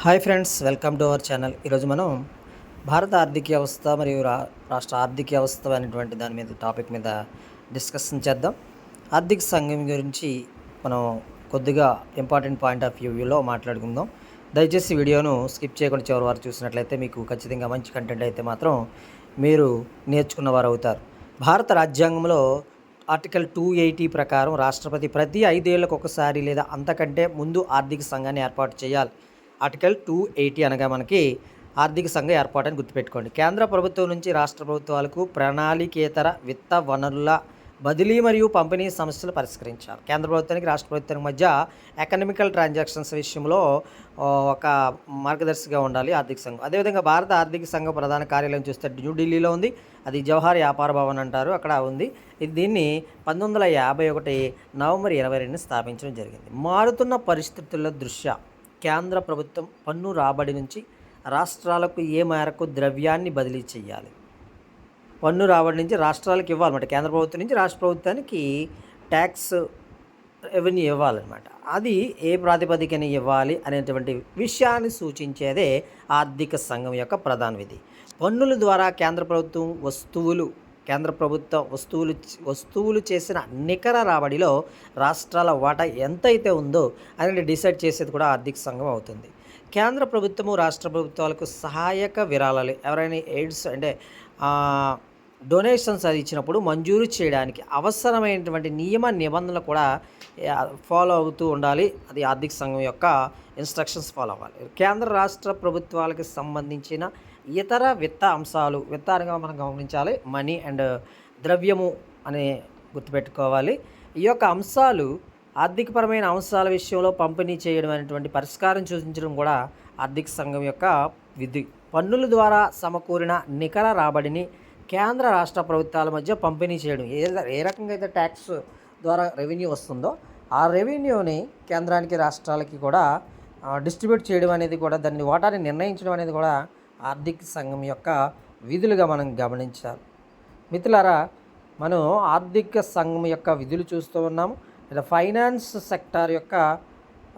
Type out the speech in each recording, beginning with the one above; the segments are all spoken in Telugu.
Hi friends, welcome to our channel. ఈరోజు మనం భారత ఆర్థిక వ్యవస్థ మరియు రాష్ట్ర ఆర్థిక వ్యవస్థ అనేటువంటి దాని మీద టాపిక్ మీద డిస్కషన్ చేద్దాం. ఆర్థిక సంఘం గురించి మనం కొద్దిగా ఇంపార్టెంట్ పాయింట్ ఆఫ్ వ్యూలో మాట్లాడుకుందాం. దయచేసి వీడియోను స్కిప్ చేయకుండా చివరి వారు చూసినట్లయితే మీకు ఖచ్చితంగా మంచి కంటెంట్ అయితే మాత్రం మీరు నేర్చుకున్నవారు అవుతారు. భారత రాజ్యాంగంలో ఆర్టికల్ 280 ప్రకారం రాష్ట్రపతి ప్రతి 5 ఏళ్లకు ఒకసారి లేదా అంతకంటే ముందు ఆర్థిక సంఘాన్ని ఏర్పాటు చేయాలి. ఆర్టికల్ 280 అనగా మనకి ఆర్థిక సంఘం ఏర్పాటని గుర్తుపెట్టుకోండి. కేంద్ర ప్రభుత్వం నుంచి రాష్ట్ర ప్రభుత్వాలకు ప్రణాళికేతర విత్త వనరుల బదిలీ మరియు పంపిణీ సమస్యలు పరిష్కరించాలి. కేంద్ర ప్రభుత్వానికి రాష్ట్ర ప్రభుత్వానికి మధ్య ఎకనామికల్ ట్రాన్సాక్షన్స్ విషయంలో ఒక మార్గదర్శిగా ఉండాలి ఆర్థిక సంఘం. అదేవిధంగా భారత ఆర్థిక సంఘం ప్రధాన కార్యాలయం చూస్తే న్యూఢిల్లీలో ఉంది. అది జవహర్ వ్యాపార భవన్ అంటారు, అక్కడ ఉంది. దీన్ని 1951 నవంబర్ 22 స్థాపించడం జరిగింది. మారుతున్న పరిస్థితుల దృష్ట్యా కేంద్ర ప్రభుత్వం పన్ను రాబడి నుంచి రాష్ట్రాలకు ఏ మేరకు ద్రవ్యాన్ని బదిలీ చేయాలి, పన్ను రాబడి నుంచి రాష్ట్రాలకు ఇవ్వాలన్నమాట. కేంద్ర ప్రభుత్వం నుంచి రాష్ట్ర ప్రభుత్వానికి ట్యాక్స్ రెవెన్యూ ఇవ్వాలన్నమాట. అది ఏ ప్రాతిపదికన ఇవ్వాలి అనేటువంటి విషయాన్ని సూచించేదే ఆర్థిక సంఘం యొక్క ప్రధాన విధి. పన్నుల ద్వారా కేంద్ర ప్రభుత్వ వస్తువులు చేసిన నికర రాబడిలో రాష్ట్రాల వాటా ఎంతైతే ఉందో అనేది డిసైడ్ చేసేది కూడా ఆర్థిక సంఘం అవుతుంది. కేంద్ర ప్రభుత్వము రాష్ట్ర ప్రభుత్వాలకు సహాయక విరాళాలు ఎవరైనా ఎయిడ్స్ అంటే డొనేషన్స్ అది ఇచ్చినప్పుడు మంజూరు చేయడానికి అవసరమైనటువంటి నియమ నిబంధనలు కూడా ఫాలో అవుతూ ఉండాలి. అది ఆర్థిక సంఘం యొక్క ఇన్స్ట్రక్షన్స్ ఫాలో అవ్వాలి. కేంద్ర రాష్ట్ర ప్రభుత్వాలకు సంబంధించిన ఇతర విత్త అంశాలు, విత్తాలుగా మనం గమనించాలి. మనీ అండ్ ద్రవ్యము అని గుర్తుపెట్టుకోవాలి. ఈ యొక్క అంశాలు ఆర్థికపరమైన అంశాల విషయంలో పంపిణీ చేయడం అనేటువంటి పరిష్కారం సూచించడం కూడా ఆర్థిక సంఘం యొక్క విధి. పన్నుల ద్వారా సమకూరిన నికర రాబడిని కేంద్ర రాష్ట్ర ప్రభుత్వాల మధ్య పంపిణీ చేయడం. ఏ రకంగా అయితే ట్యాక్స్ ద్వారా రెవెన్యూ వస్తుందో ఆ రెవెన్యూని కేంద్రానికి రాష్ట్రాలకి కూడా డిస్ట్రిబ్యూట్ చేయడం అనేది కూడా, దాన్ని వాటాని నిర్ణయించడం అనేది కూడా ఆర్థిక సంఘం యొక్క విధులుగా మనం గమనించాలి. మిత్రులారా, మనం ఆర్థిక సంఘం యొక్క విధులు చూస్తూ ఉన్నాము. ఇలా ఫైనాన్స్ సెక్టార్ యొక్క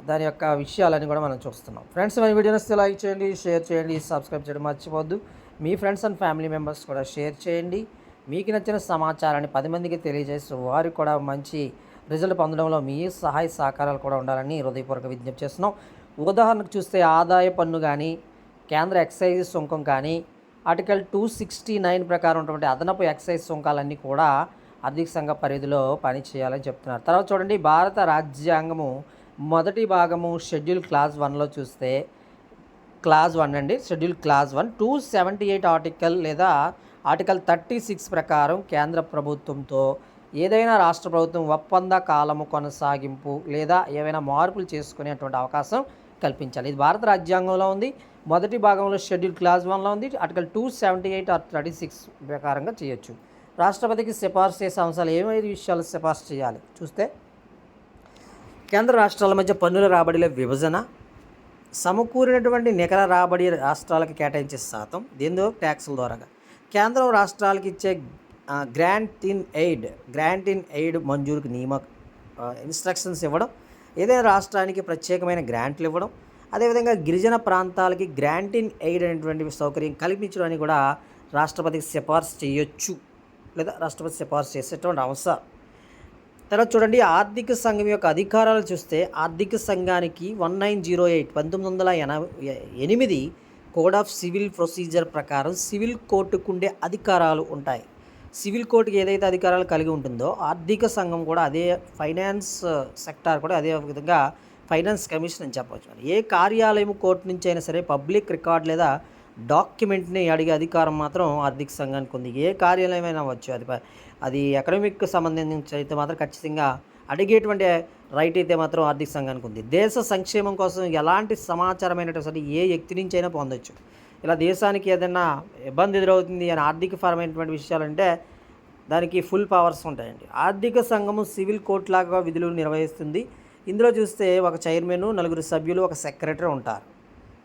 దాని యొక్క విషయాలని కూడా మనం చూస్తున్నాం. ఫ్రెండ్స్, మన వీడియోని లైక్ చేయండి, షేర్ చేయండి, సబ్స్క్రైబ్ చేయడం మర్చిపోవద్దు. మీ ఫ్రెండ్స్ అండ్ ఫ్యామిలీ మెంబర్స్ కూడా షేర్ చేయండి. మీకు నచ్చిన సమాచారాన్ని 10 మందికి తెలియజేస్తూ వారికి కూడా మంచి రిజల్ట్ పొందడంలో మీ సహాయ సహకారాలు కూడా ఉండాలని హృదయపూర్వక విజ్ఞప్తి చేస్తున్నాం. ఉదాహరణకు చూస్తే ఆదాయ పన్ను కానీ, కేంద్ర ఎక్సైజ్ సుంకం కానీ, ఆర్టికల్ 269 ప్రకారం ఉన్నటువంటి అదనపు ఎక్సైజ్ సుంకాలన్నీ కూడా ఆర్థిక సంఘ పరిధిలో పనిచేయాలని చెప్తున్నారు. తర్వాత చూడండి, భారత రాజ్యాంగము మొదటి భాగము షెడ్యూల్ క్లాజ్ 1లో చూస్తే క్లాజ్ 1 అండి, షెడ్యూల్ క్లాజ్ 1 278 ఆర్టికల్ లేదా ఆర్టికల్ 36 ప్రకారం కేంద్ర ప్రభుత్వంతో ఏదైనా రాష్ట్ర ప్రభుత్వం ఒప్పంద కాలము కొనసాగింపు లేదా ఏవైనా మార్పులు చేసుకునేటువంటి అవకాశం కల్పించాలి. ఇది భారత రాజ్యాంగంలో ఉంది. మొదటి భాగంలో షెడ్యూల్ క్లాజ్ 1లో ఉంది. ఆర్టికల్ 278 ఆర్ 36 ప్రకారంగా చేయొచ్చు. రాష్ట్రపతికి సిఫార్సు చేసే అంశాలు ఏమైనా విషయాలు సిఫార్సు చేయాలి చూస్తే, కేంద్ర రాష్ట్రాల మధ్య పన్నుల రాబడిలో విభజన, సమకూరినటువంటి నికర రాబడి రాష్ట్రాలకు కేటాయించే శాతం, దీంతో ట్యాక్సుల ద్వారాగా కేంద్రం రాష్ట్రాలకు ఇచ్చే గ్రాంట్ ఇన్ ఎయిడ్ మంజూరుకి ఇన్స్ట్రక్షన్స్ ఇవ్వడం, ఏదైనా రాష్ట్రానికి ప్రత్యేకమైన గ్రాంట్లు ఇవ్వడం, అదేవిధంగా గిరిజన ప్రాంతాలకి గ్రాంట్ ఇన్ ఎయిడ్ అనేటువంటి సౌకర్యం కల్పించడానికి కూడా రాష్ట్రపతికి సిఫార్సు చేయొచ్చు లేదా రాష్ట్రపతి సిఫార్సు చేసేటువంటి అవసరం. తర్వాత చూడండి, ఆర్థిక సంఘం యొక్క అధికారాలు చూస్తే ఆర్థిక సంఘానికి 1908 1908 కోడ్ ఆఫ్ సివిల్ ప్రొసీజర్ ప్రకారం సివిల్ కోర్టుకు ఉండే అధికారాలు ఉంటాయి. సివిల్ కోర్టుకి ఏదైతే అధికారాలు కలిగి ఉంటుందో ఆర్థిక సంఘం కూడా అదే, ఫైనాన్స్ సెక్టార్ కూడా అదే విధంగా ఫైనాన్స్ కమిషన్ అని చెప్పవచ్చు. ఏ కార్యాలయం కోర్టు నుంచి అయినా సరే పబ్లిక్ రికార్డ్ లేదా డాక్యుమెంట్ని అడిగే అధికారం మాత్రం ఆర్థిక సంఘానికి ఉంది. ఏ కార్యాలయం అయినా అవ్వచ్చు, అది అకాడమిక్ సంబంధించి అయితే మాత్రం ఖచ్చితంగా అడిగేటువంటి రైట్ అయితే మాత్రం ఆర్థిక సంఘానికి ఉంది. దేశ సంక్షేమం కోసం ఎలాంటి సమాచారమైనటువంటి ఏ వ్యక్తి నుంచి అయినా పొందొచ్చు. ఇలా దేశానికి ఏదైనా ఇబ్బంది ఎదురవుతుంది అని ఆర్థికపరమైనటువంటి విషయాలంటే దానికి ఫుల్ పవర్స్ ఉంటాయండి. ఆర్థిక సంఘము సివిల్ కోర్టు లాగా విధులు నిర్వహిస్తుంది. ఇందులో చూస్తే ఒక చైర్మన్, 4 సభ్యులు, ఒక సెక్రటరీ ఉంటారు.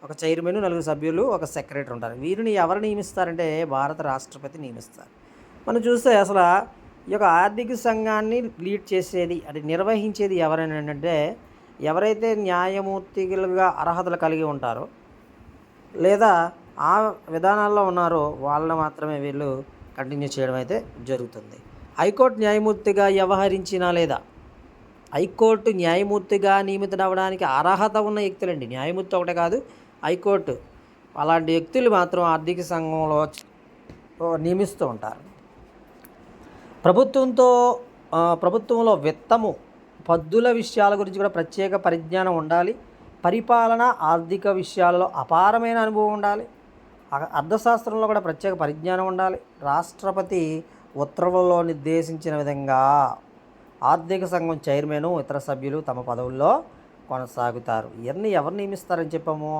ఒక చైర్మన్, 4 సభ్యులు, ఒక సెక్రటరీ ఉంటారు. వీరిని ఎవరు నియమిస్తారంటే భారత రాష్ట్రపతి నియమిస్తారు. మనం చూస్తే అసలు ఈ యొక్క ఆర్థిక సంఘాన్ని లీడ్ చేసేది, అది నిర్వహించేది ఎవరైనా అంటే ఎవరైతే న్యాయమూర్తిలుగా అర్హతలు కలిగి ఉంటారో లేదా ఆ విధానాల్లో ఉన్నారో వాళ్ళని మాత్రమే వీళ్ళు కంటిన్యూ చేయడం అయితే జరుగుతుంది. హైకోర్టు న్యాయమూర్తిగా వ్యవహరించినా లేదా హైకోర్టు న్యాయమూర్తిగా నియమితుడవడానికి అర్హత ఉన్న వ్యక్తులండి. న్యాయమూర్తి ఒకటే కాదు, హైకోర్టు అలాంటి వ్యక్తులు మాత్రం ఆర్థిక సంఘంలో నియమిస్తూ ఉంటారు. ప్రభుత్వంలో విత్తము పద్దుల విషయాల గురించి కూడా ప్రత్యేక పరిజ్ఞానం ఉండాలి. పరిపాలన ఆర్థిక విషయాలలో అపారమైన అనుభవం ఉండాలి. అర్థశాస్త్రంలో కూడా ప్రత్యేక పరిజ్ఞానం ఉండాలి. రాష్ట్రపతి ఉత్తర్వుల్లో నిర్దేశించిన విధంగా ఆర్థిక సంఘం చైర్మన్ ఇతర సభ్యులు తమ పదవుల్లో కొనసాగుతారు. ఇవన్నీ ఎవరు నియమిస్తారని చెప్పాము?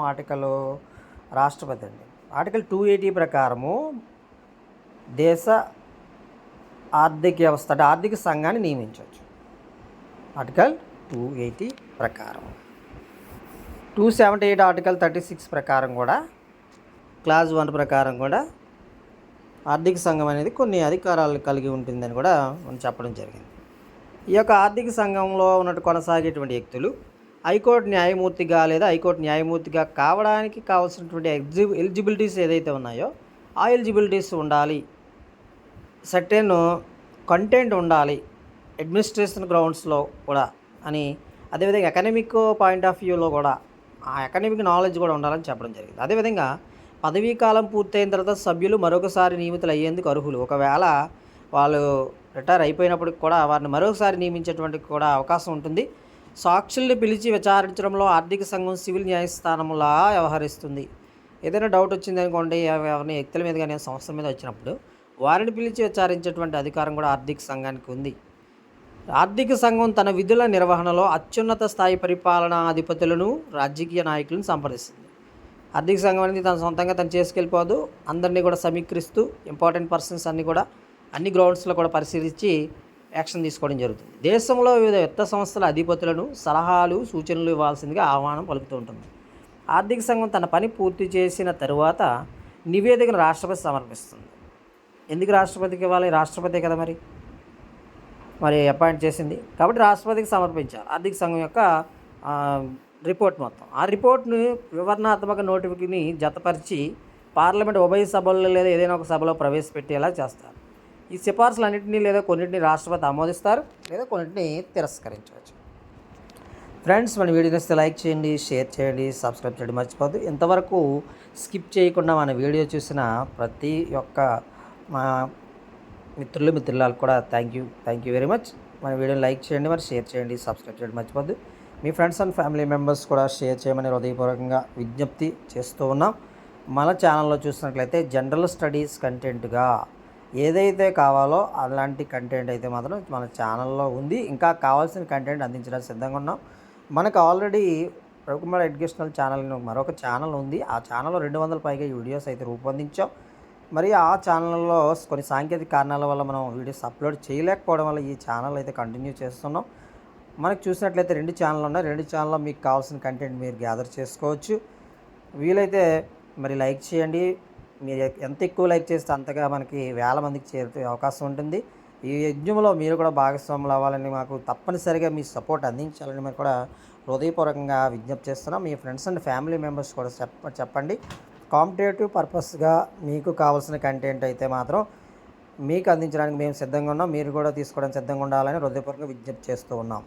రాష్ట్రపతి అండి. ఆర్టికల్ 280 ప్రకారము దేశ ఆర్థిక వ్యవస్థ అంటే ఆర్థిక సంఘాన్ని నియమించవచ్చు. ఆర్టికల్ 280 ప్రకారం 278 ఆర్టికల్ 36 ప్రకారం కూడా క్లాజ్ 1 ప్రకారం కూడా ఆర్థిక సంఘం అనేది కొన్ని అధికారాలు కలిగి ఉంటుందని కూడా మనం చెప్పడం జరిగింది. ఈ యొక్క ఆర్థిక సంఘంలో ఉన్నట్టు కొనసాగేటువంటి వ్యక్తులు హైకోర్టు న్యాయమూర్తిగా లేదా హైకోర్టు న్యాయమూర్తిగా కావడానికి కావాల్సినటువంటి ఎలిజిబిలిటీస్ ఏదైతే ఉన్నాయో ఆ ఎలిజిబిలిటీస్ ఉండాలి. సర్టెన్ కంటెంట్ ఉండాలి అడ్మినిస్ట్రేషన్ గ్రౌండ్స్లో కూడా అని, అదేవిధంగా ఎకనమిక్ పాయింట్ ఆఫ్ వ్యూలో కూడా ఆ ఎకనమిక్ నాలెడ్జ్ కూడా ఉండాలని చెప్పడం జరిగింది. అదేవిధంగా పదవీ కాలం పూర్తయిన తర్వాత సభ్యులు మరొకసారి నియమితులు అయ్యేందుకు అర్హులు. ఒకవేళ వాళ్ళు రిటైర్ అయిపోయినప్పటికి కూడా వారిని మరొకసారి నియమించేటువంటి కూడా అవకాశం ఉంటుంది. సాక్షుల్ని పిలిచి విచారించడంలో ఆర్థిక సంఘం సివిల్ న్యాయస్థానంలా వ్యవహరిస్తుంది. ఏదైనా డౌట్ వచ్చింది అనుకోండి, ఎవరిని వ్యక్తుల మీద కానీ సంస్థల మీద వచ్చినప్పుడు వారిని పిలిచి విచారించేటువంటి అధికారం కూడా ఆర్థిక సంఘానికి ఉంది. ఆర్థిక సంఘం తన విధుల నిర్వహణలో అత్యున్నత స్థాయి పరిపాలనా అధిపతులను రాజకీయ నాయకులను సంప్రదిస్తుంది. ఆర్థిక సంఘం అనేది తన సొంతంగా తను చేసుకెళ్ళిపోదు. అందరినీ కూడా సమీకరిస్తూ ఇంపార్టెంట్ పర్సన్స్ అన్ని గ్రౌండ్స్లో కూడా పరిశీలించి యాక్షన్ తీసుకోవడం జరుగుతుంది. దేశంలో వివిధ విత్త సంస్థల అధిపతులను సలహాలు సూచనలు ఇవ్వాల్సిందిగా ఆహ్వానం పలుకుతూ ఉంటుంది. ఆర్థిక సంఘం తన పని పూర్తి చేసిన తరువాత నివేదికను రాష్ట్రపతి సమర్పిస్తుంది. ఎందుకు రాష్ట్రపతికి ఇవ్వాలి? రాష్ట్రపతి కదా మరి అపాయింట్ చేసింది కాబట్టి రాష్ట్రపతికి సమర్పించాలి ఆర్థిక సంఘం యొక్క రిపోర్ట్ మొత్తం. ఆ రిపోర్ట్ను వివరణాత్మక నోటిఫికేషన్ని జతపరిచి పార్లమెంట్ ఉభయ సభల్లో లేదా ఏదైనా ఒక సభలో ప్రవేశపెట్టేలా చేస్తారు. ఈ సిఫార్సులన్నింటినీ లేదా కొన్నింటిని రాష్ట్రపతి ఆమోదిస్తారు, లేదా కొన్నింటిని తిరస్కరించవచ్చు. ఫ్రెండ్స్, మన వీడియో నచ్చితే లైక్ చేయండి, షేర్ చేయండి, సబ్స్క్రైబ్ చేయడం మర్చిపోద్దు. ఇంతవరకు స్కిప్ చేయకుండా మన వీడియో చూసిన ప్రతి ఒక్క మా మిత్రులకు కూడా థ్యాంక్ యూ వెరీ మచ్. మన వీడియోని లైక్ చేయండి, మరి షేర్ చేయండి, సబ్స్క్రైబ్ చేయడం మర్చిపోద్దు. మీ ఫ్రెండ్స్ అండ్ ఫ్యామిలీ మెంబర్స్ కూడా షేర్ చేయమని హృదయపూర్వకంగా విజ్ఞప్తి చేస్తూ ఉన్నాం. మన ఛానల్లో చూసినట్లయితే జనరల్ స్టడీస్ కంటెంట్గా ఏదైతే కావాలో అలాంటి కంటెంట్ అయితే మాత్రం మన ఛానల్లో ఉంది. ఇంకా కావాల్సిన కంటెంట్ అందించడానికి సిద్ధంగా ఉన్నాం. మనకు ఆల్రెడీ రవికుమార్ ఎడ్యుకేషనల్ ఛానల్ మరొక ఛానల్ ఉంది. ఆ ఛానల్లో 200 పైగా వీడియోస్ అయితే రూపొందించాం. మరి ఆ ఛానల్లో కొన్ని సాంకేతిక కారణాల వల్ల మనం వీడియోస్ అప్లోడ్ చేయలేకపోవడం వల్ల ఈ ఛానల్ అయితే కంటిన్యూ చేస్తున్నాం. మనకు చూసినట్లయితే 2 ఛానల్ ఉన్నాయి. 2 ఛానల్లో మీకు కావాల్సిన కంటెంట్ మీరు గ్యాదర్ చేసుకోవచ్చు. వీలైతే మరి లైక్ చేయండి. మీరు ఎంత ఎక్కువ లైక్ చేస్తే అంతగా మనకి వేల మందికి చేరే అవకాశం ఉంటుంది. ఈ యజ్ఞంలో మీరు కూడా భాగస్వాములు అవ్వాలని, మాకు తప్పనిసరిగా మీ సపోర్ట్ అందించాలని మేము కూడా హృదయపూర్వకంగా విజ్ఞప్తి చేస్తున్నాం. మీ ఫ్రెండ్స్ అండ్ ఫ్యామిలీ మెంబర్స్ కూడా చెప్పండి. కాంపిటేటివ్ పర్పస్గా మీకు కావాల్సిన కంటెంట్ అయితే మాత్రం మీకు అందించడానికి మేము సిద్ధంగా ఉన్నాం. మీరు కూడా తీసుకోవడానికి సిద్ధంగా ఉండాలని హృదయపూర్వకంగా విజ్ఞప్తి చేస్తూ ఉన్నాం.